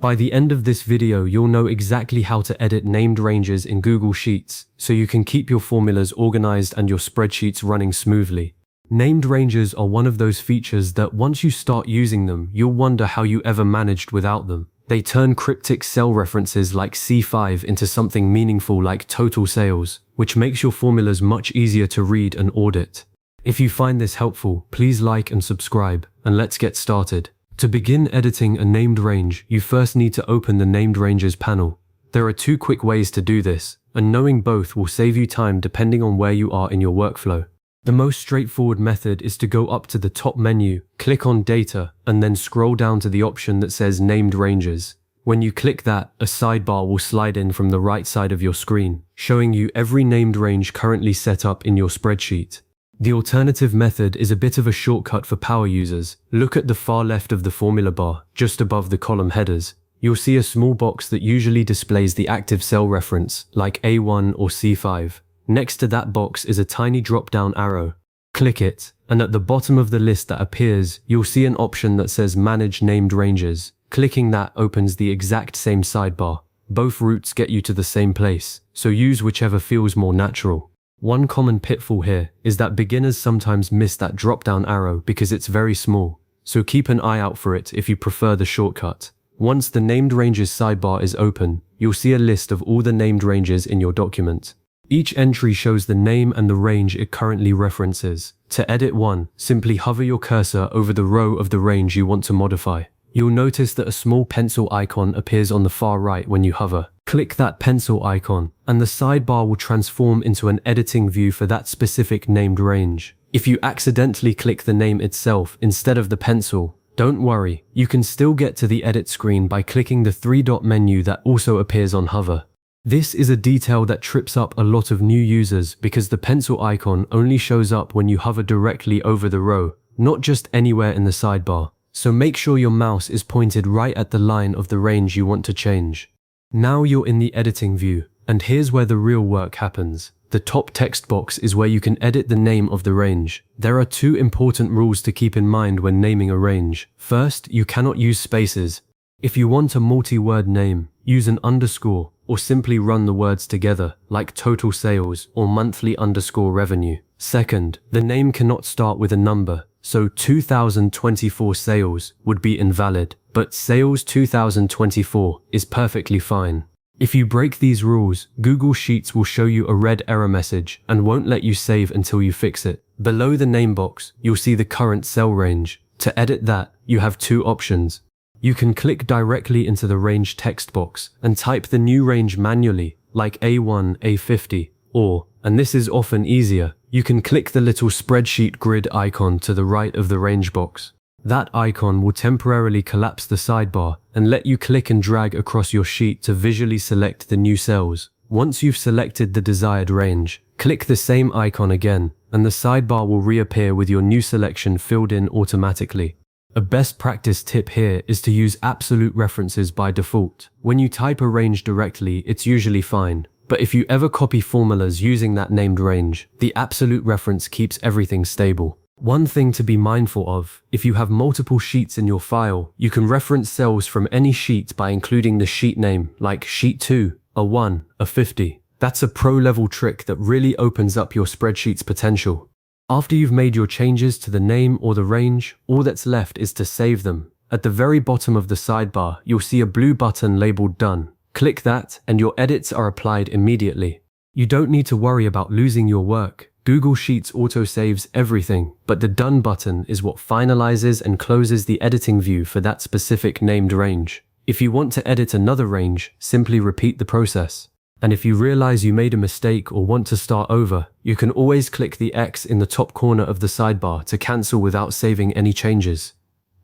By the end of this video, you'll know exactly how to edit named ranges in Google Sheets, so you can keep your formulas organized and your spreadsheets running smoothly. Named ranges are one of those features that once you start using them, you'll wonder how you ever managed without them. They turn cryptic cell references like C5 into something meaningful like total sales, which makes your formulas much easier to read and audit. If you find this helpful, please like and subscribe, and let's get started. To begin editing a named range, you first need to open the Named Ranges panel. There are two quick ways to do this, and knowing both will save you time depending on where you are in your workflow. The most straightforward method is to go up to the top menu, click on Data, and then scroll down to the option that says Named Ranges. When you click that, a sidebar will slide in from the right side of your screen, showing you every named range currently set up in your spreadsheet. The alternative method is a bit of a shortcut for power users. Look at the far left of the formula bar, just above the column headers. You'll see a small box that usually displays the active cell reference, like A1 or C5. Next to that box is a tiny drop-down arrow. Click it, and at the bottom of the list that appears, you'll see an option that says Manage Named Ranges. Clicking that opens the exact same sidebar. Both routes get you to the same place, so use whichever feels more natural. One common pitfall here is that beginners sometimes miss that drop-down arrow because it's very small, so keep an eye out for it if you prefer the shortcut. Once the Named Ranges sidebar is open, you'll see a list of all the named ranges in your document. Each entry shows the name and the range it currently references. To edit one, simply hover your cursor over the row of the range you want to modify. You'll notice that a small pencil icon appears on the far right when you hover. Click that pencil icon, and the sidebar will transform into an editing view for that specific named range. If you accidentally click the name itself instead of the pencil, don't worry, you can still get to the edit screen by clicking the three-dot menu that also appears on hover. This is a detail that trips up a lot of new users because the pencil icon only shows up when you hover directly over the row, not just anywhere in the sidebar. So make sure your mouse is pointed right at the line of the range you want to change. Now you're in the editing view, and here's where the real work happens. The top text box is where you can edit the name of the range. There are two important rules to keep in mind when naming a range. First, you cannot use spaces. If you want a multi-word name, use an underscore, or simply run the words together, like total sales or monthly underscore revenue. Second, the name cannot start with a number, so 2024 sales would be invalid, but sales 2024 is perfectly fine. If you break these rules, Google Sheets will show you a red error message and won't let you save until you fix it. Below the name box, you'll see the current cell range. To edit that, you have two options. You can click directly into the range text box and type the new range manually, like A1, A50, or, and this is often easier, you can click the little spreadsheet grid icon to the right of the range box. That icon will temporarily collapse the sidebar and let you click and drag across your sheet to visually select the new cells. Once you've selected the desired range, click the same icon again, and the sidebar will reappear with your new selection filled in automatically. A best practice tip here is to use absolute references by default. When you type a range directly, it's usually fine. But if you ever copy formulas using that named range, the absolute reference keeps everything stable. One thing to be mindful of, if you have multiple sheets in your file, you can reference cells from any sheet by including the sheet name, like Sheet 2, a 1, a 50. That's a pro-level trick that really opens up your spreadsheet's potential. After you've made your changes to the name or the range, all that's left is to save them. At the very bottom of the sidebar, you'll see a blue button labeled Done. Click that, and your edits are applied immediately. You don't need to worry about losing your work. Google Sheets auto-saves everything, but the Done button is what finalizes and closes the editing view for that specific named range. If you want to edit another range, simply repeat the process. And if you realize you made a mistake or want to start over, you can always click the X in the top corner of the sidebar to cancel without saving any changes.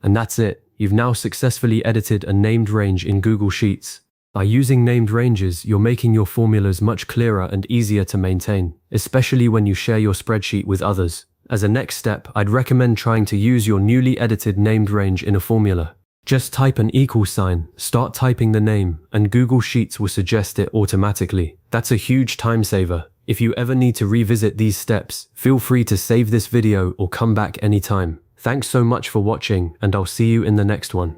And that's it. You've now successfully edited a named range in Google Sheets. By using named ranges, you're making your formulas much clearer and easier to maintain, especially when you share your spreadsheet with others. As a next step, I'd recommend trying to use your newly edited named range in a formula. Just type an equal sign, start typing the name, and Google Sheets will suggest it automatically. That's a huge time saver. If you ever need to revisit these steps, feel free to save this video or come back anytime. Thanks so much for watching, and I'll see you in the next one.